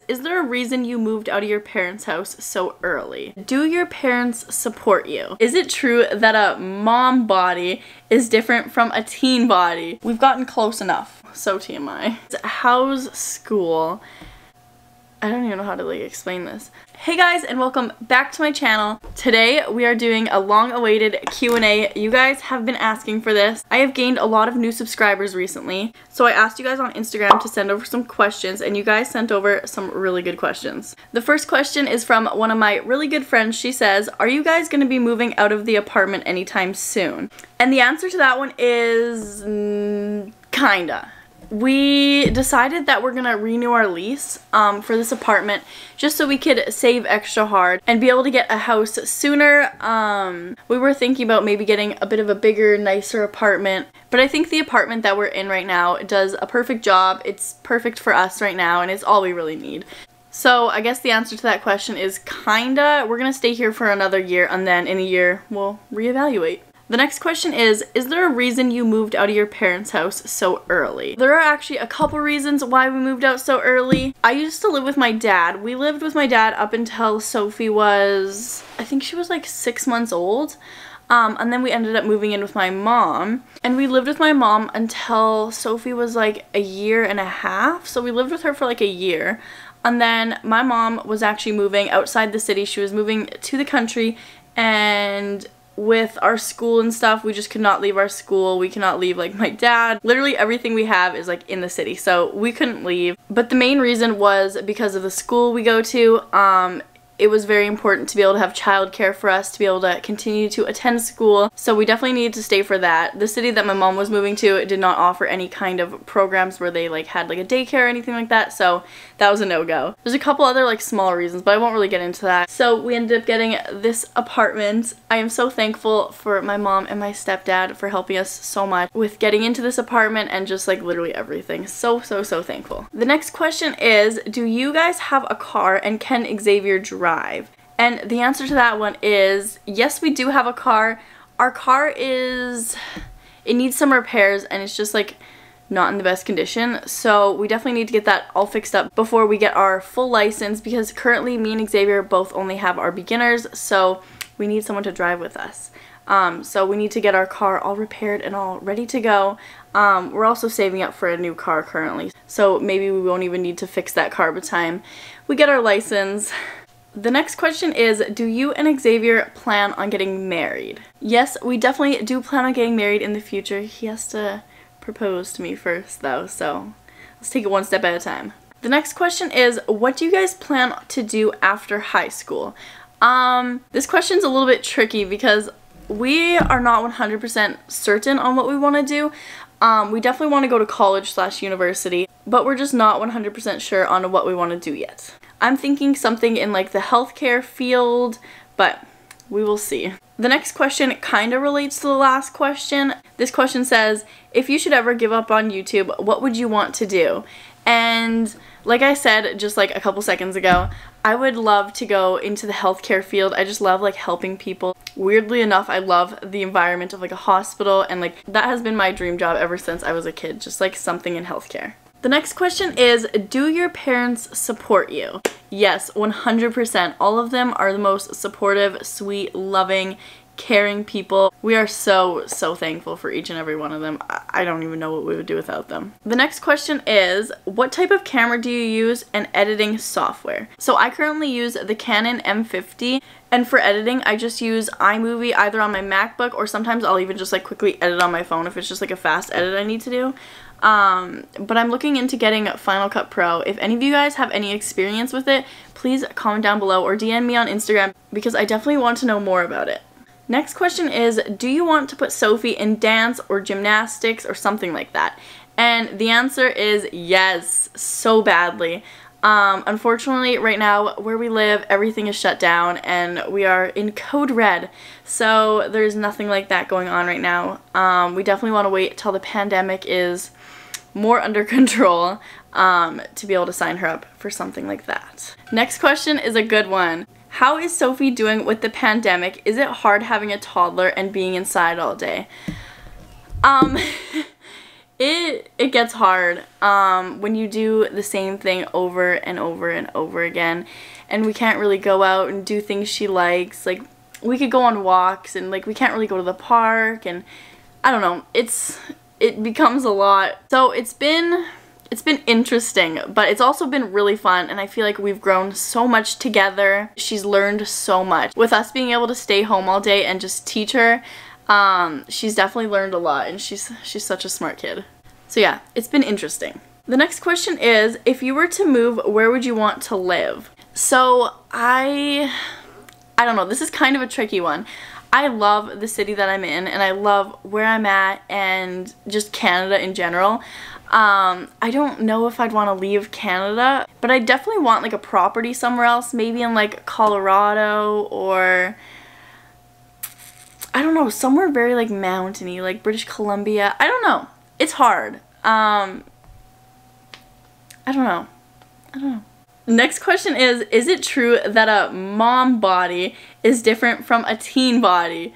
is there a reason you moved out of your parents' house so early? Do your parents support you? Is it true that a mom body is different from a teen body? We've gotten close enough. So TMI. How's school? I don't even know how to explain this. Hey guys, and welcome back to my channel. Today we are doing a long-awaited Q&A. You guys have been asking for this. I have gained a lot of new subscribers recently, so I asked you guys on Instagram to send over some questions, and you guys sent over some really good questions. The first question is from one of my really good friends. She says, are you guys going to be moving out of the apartment anytime soon? And the answer to that one is kinda. We decided that we're gonna renew our lease for this apartment just so we could save extra hard and be able to get a house sooner. We were thinking about maybe getting a bit of a bigger, nicer apartment, but I think the apartment that we're in right now does a perfect job. It's perfect for us right now, and it's all we really need. So I guess the answer to that question is kinda. We're gonna stay here for another year, and then in a year we'll reevaluate. The next question is there a reason you moved out of your parents' house so early? There are actually a couple reasons why we moved out so early. I used to live with my dad. We lived with my dad up until Sophie was, I think she was like 6 months old. And then we ended up moving in with my mom. And we lived with my mom until Sophie was like a year and a half. So we lived with her for like a year. And then my mom was actually moving outside the city. She was moving to the country, and with our school and stuff, we just could not leave our school. We cannot leave like my dad. Literally everything we have is like in the city, so we couldn't leave. But the main reason was because of the school we go to. It was very important to be able to have childcare for us to be able to continue to attend school, so we definitely needed to stay for that. The city that my mom was moving to did not offer any kind of programs where they like had like a daycare or anything like that, so that was a no-go. There's a couple other like smaller reasons, but I won't really get into that. So we ended up getting this apartment. I am so thankful for my mom and my stepdad for helping us so much with getting into this apartment and just like literally everything. So thankful. The next question is, do you guys have a car, and can Xavier drive? And the answer to that one is yes, we do have a car. Our car it needs some repairs, and it's just like not in the best condition, so we definitely need to get that all fixed up before we get our full license, because currently me and Xavier both only have our beginners, so we need someone to drive with us. So we need to get our car all repaired and all ready to go. We're also saving up for a new car currently, so maybe we won't even need to fix that car by the time we get our license. The next question is, do you and Xavier plan on getting married? Yes, we definitely do plan on getting married in the future. He has to propose to me first though, so let's take it one step at a time. The next question is, what do you guys plan to do after high school? This question's a little bit tricky because we are not 100% certain on what we want to do. We definitely want to go to college/university, but we're just not 100% sure on what we want to do yet. I'm thinking something in like the healthcare field, but we will see. The next question kind of relates to the last question. This question says, if you should ever give up on YouTube, what would you want to do? And like I said just like a couple seconds ago, I would love to go into the healthcare field. I just love like helping people. Weirdly enough, I love the environment of like a hospital, and like that has been my dream job ever since I was a kid, just like something in healthcare. The next question is, do your parents support you? Yes, 100%. All of them are the most supportive, sweet, loving, caring people. We are so thankful for each and every one of them. I don't even know what we would do without them. The next question is, what type of camera do you use and editing software? So I currently use the Canon M50, and for editing I just use iMovie either on my MacBook, or sometimes I'll even just like quickly edit on my phone if it's just like a fast edit I need to do. But I'm looking into getting Final Cut Pro. If any of you guys have any experience with it, please comment down below or DM me on Instagram, because I definitely want to know more about it. Next question is, do you want to put Sophie in dance or gymnastics or something like that? And the answer is yes, so badly. Unfortunately, right now where we live, everything is shut down and we are in code red, so there's nothing like that going on right now. We definitely want to wait till the pandemic is more under control to be able to sign her up for something like that. Next question is a good one. How is Sophie doing with the pandemic? Is it hard having a toddler and being inside all day? it gets hard when you do the same thing over and over and over again, and we can't really go out and do things she likes. Like, we could go on walks, and like we can't really go to the park, and I don't know, it becomes a lot. So it's been interesting, but it's also been really fun, and I feel like we've grown so much together. She's learned so much. With us being able to stay home all day and just teach her, she's definitely learned a lot, and she's such a smart kid. So yeah, it's been interesting. The next question is, if you were to move, where would you want to live? So I don't know, this is kind of a tricky one. I love the city that I'm in, and I love where I'm at and just Canada in general. I don't know if I'd want to leave Canada, but I definitely want like a property somewhere else, maybe in like Colorado, or I don't know, somewhere very like mountainy, like British Columbia. I don't know. It's hard. I don't know. Next question is it true that a mom body is different from a teen body?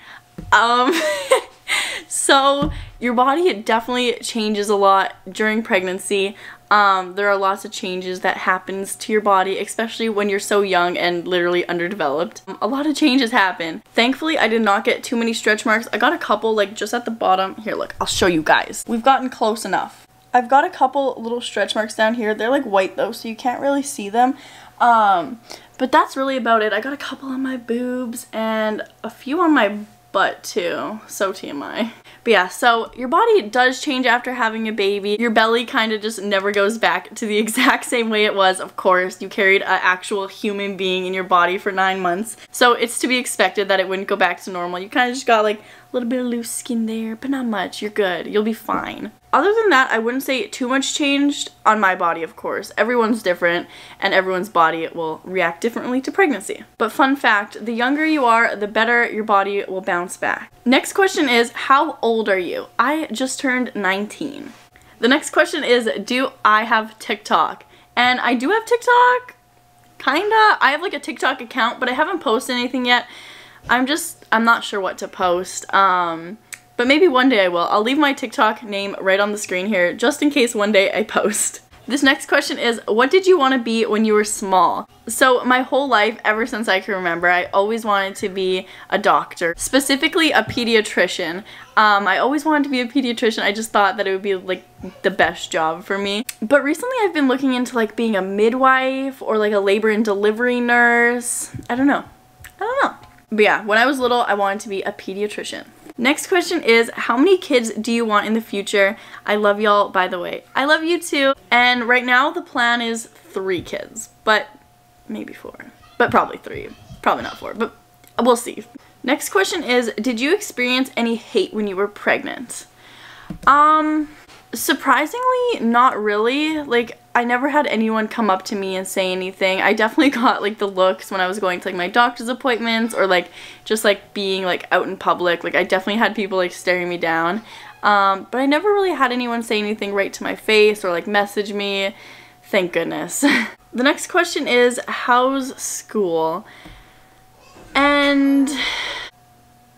So your body definitely changes a lot during pregnancy. There are lots of changes that happens to your body, especially when you're so young and literally underdeveloped. A lot of changes happen. Thankfully, I did not get too many stretch marks. I got a couple like just at the bottom. Here, look, I'll show you guys. We've gotten close enough. I've got a couple little stretch marks down here. They're like white though, so you can't really see them. But that's really about it. I got a couple on my boobs and a few on my butt too. So TMI. But yeah, so your body does change after having a baby. Your belly kind of just never goes back to the exact same way it was. Of course, you carried an actual human being in your body for 9 months. So it's to be expected that it wouldn't go back to normal. You kind of just got like a little bit of loose skin there, but not much. You're good. You'll be fine. Other than that, I wouldn't say too much changed on my body, of course. Everyone's different, and everyone's body will react differently to pregnancy. But fun fact, the younger you are, the better your body will bounce back. Next question is, how old are you? I just turned 19. The next question is, do I have TikTok? And I do have TikTok, kinda. I have like a TikTok account, but I haven't posted anything yet. I'm not sure what to post. But maybe one day I will. I'll leave my TikTok name right on the screen here, just in case one day I post. This next question is, what did you want to be when you were small? So my whole life, ever since I can remember, I always wanted to be a doctor, specifically a pediatrician. I always wanted to be a pediatrician. I just thought that it would be like the best job for me. But recently I've been looking into like being a midwife or like a labor and delivery nurse. I don't know. But yeah, when I was little, I wanted to be a pediatrician. Next question is, how many kids do you want in the future? I love y'all, by the way. I love you too. And right now the plan is 3 kids, but maybe 4. But probably 3. Probably not 4, but we'll see. Next question is, did you experience any hate when you were pregnant? Surprisingly, not really. Like, I never had anyone come up to me and say anything. I definitely got like the looks when I was going to like my doctor's appointments or like just like being like out in public. Like, I definitely had people like staring me down. But I never really had anyone say anything right to my face or like message me. Thank goodness. The next question is, how's school? And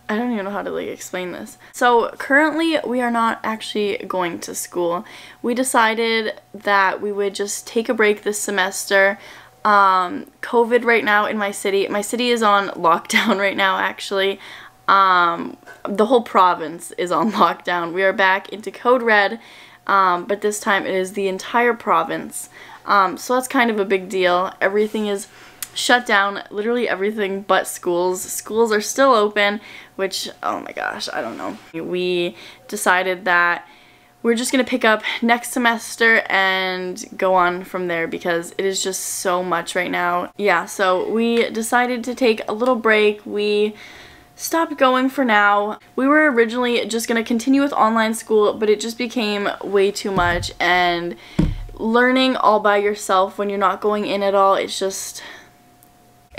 I don't even know how to like explain this. So currently we are not actually going to school. We decided that we would just take a break this semester. COVID right now in my city is on lockdown right now actually. The whole province is on lockdown. We are back into code red, but this time it is the entire province. So that's kind of a big deal. Everything is shut down, literally everything but schools. Schools are still open, which, oh my gosh, I don't know. We decided that we're just gonna pick up next semester and go on from there because it is just so much right now. Yeah, so we decided to take a little break. We stopped going for now. We were originally just gonna continue with online school, but it just became way too much, and learning all by yourself when you're not going in at all, it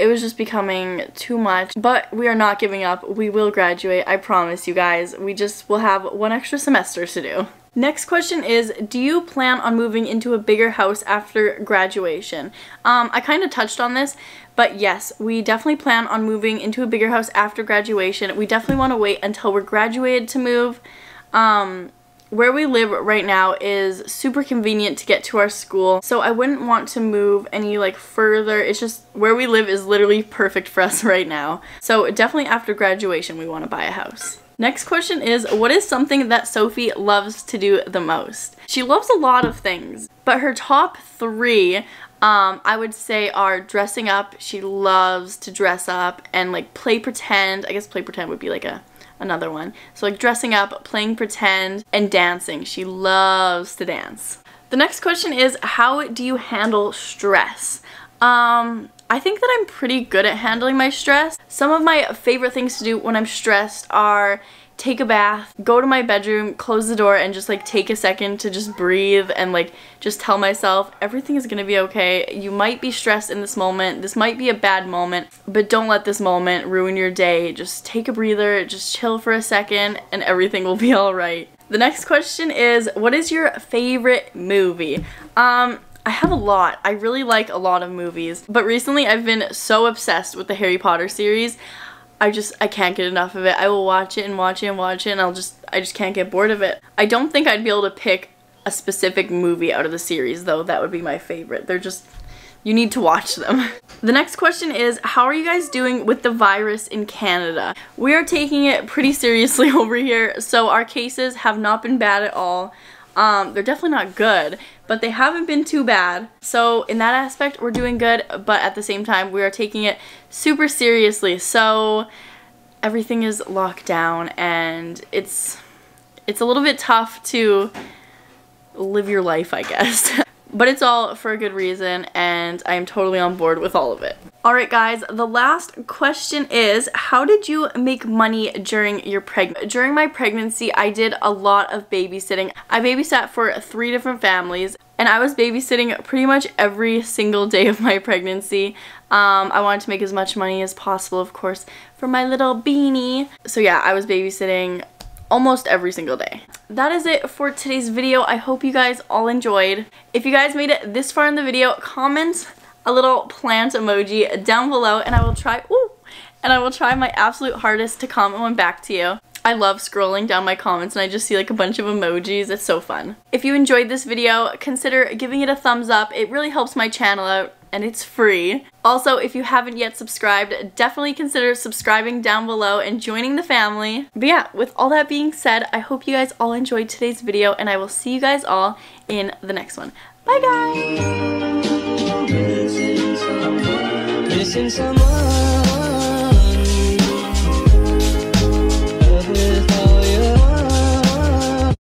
was just becoming too much. But we are not giving up. We will graduate, I promise you guys. We just will have 1 extra semester to do. Next question is, do you plan on moving into a bigger house after graduation? I kind of touched on this, but yes, we definitely plan on moving into a bigger house after graduation. We definitely want to wait until we're graduated to move. where we live right now is super convenient to get to our school, so I wouldn't want to move any like further. It's just where we live is literally perfect for us right now. So definitely after graduation we want to buy a house. Next question is, what is something that Sophie loves to do the most? She loves a lot of things, but her top 3 I would say are dressing up. She loves to dress up and like play pretend. I guess play pretend would be like another one. So like dressing up, playing pretend, and dancing. She loves to dance. The next question is, how do you handle stress? I think that I'm pretty good at handling my stress. Some of my favorite things to do when I'm stressed are take a bath, go to my bedroom, close the door, and just like take a second to just breathe and like just tell myself everything is gonna be okay. You might be stressed in this moment. This might be a bad moment, but don't let this moment ruin your day. Just take a breather, just chill for a second, and everything will be alright. The next question is, what is your favorite movie? I have a lot. I really like a lot of movies, but recently I've been so obsessed with the Harry Potter series. I can't get enough of it. I will watch it and watch it and watch it, and I just can't get bored of it. I don't think I'd be able to pick a specific movie out of the series though. That would be my favorite. They're just, you need to watch them. The next question is, how are you guys doing with the virus in Canada? We are taking it pretty seriously over here, so our cases have not been bad at all. They're definitely not good, but they haven't been too bad. So in that aspect, we're doing good, but at the same time, we are taking it super seriously. So everything is locked down, and it's a little bit tough to live your life, I guess. But it's all for a good reason, and I am totally on board with all of it. Alright guys, the last question is, how did you make money during your pregnancy? During my pregnancy, I did a lot of babysitting. I babysat for 3 different families, and I was babysitting pretty much every single day of my pregnancy. I wanted to make as much money as possible, of course, for my little beanie. So yeah, I was babysitting almost every single day. That is it for today's video. I hope you guys all enjoyed. If you guys made it this far in the video, comment a little plant emoji down below, and I will try my absolute hardest to comment one back to you. I love scrolling down my comments and I just see like a bunch of emojis. It's so fun. If you enjoyed this video, consider giving it a thumbs up. It really helps my channel out, and it's free. Also, if you haven't yet subscribed, definitely consider subscribing down below and joining the family. But yeah, with all that being said, I hope you guys all enjoyed today's video, and I will see you guys all in the next one. Bye guys!